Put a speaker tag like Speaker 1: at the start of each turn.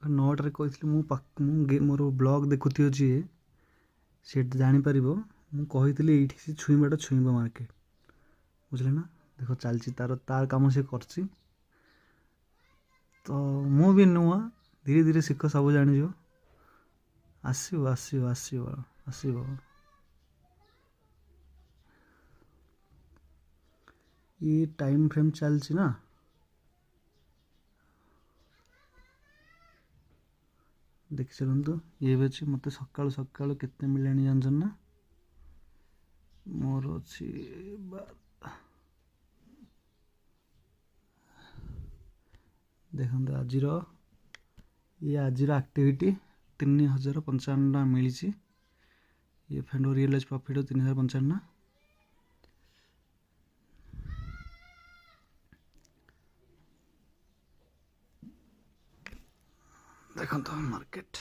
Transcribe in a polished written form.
Speaker 1: ସକାଳ 9টাରେ କହିଥିଲି ମୁଁ ମୋର ବ୍ଲଗ୍ ଦେଖୁଥିବ ଯିଏ ସେ ଜାଣିପାରିବ ମୁଁ କହିଥିଲି ଏଇଠି ସେ ଛୁଇଁବାଟା ଛୁଇଁବ ମାର୍କେଟ, ବୁଝିଲେ ନା। ଦେଖ ଚାଲିଛି ତାର କାମ ସେ କରିଛି। ତ ମୁଁ ବି ନୂଆ, ଧୀରେ ଧୀରେ ଶିଖ, ସବୁ ଜାଣିଯିବ। ଆସିବ ଆସିବ ଆସିବ ଆସିବ। ये टाइम फ्रेम चलती ना, देखी चलतु। ये भी अच्छी मत सका सका केते मिला जानसन ना, मोर अच्छी देखते आज ये आज एक्टिविटी 3055 मिली। ये फेंडो रियलाइज प्रॉफिट 3055। देखो मार्केट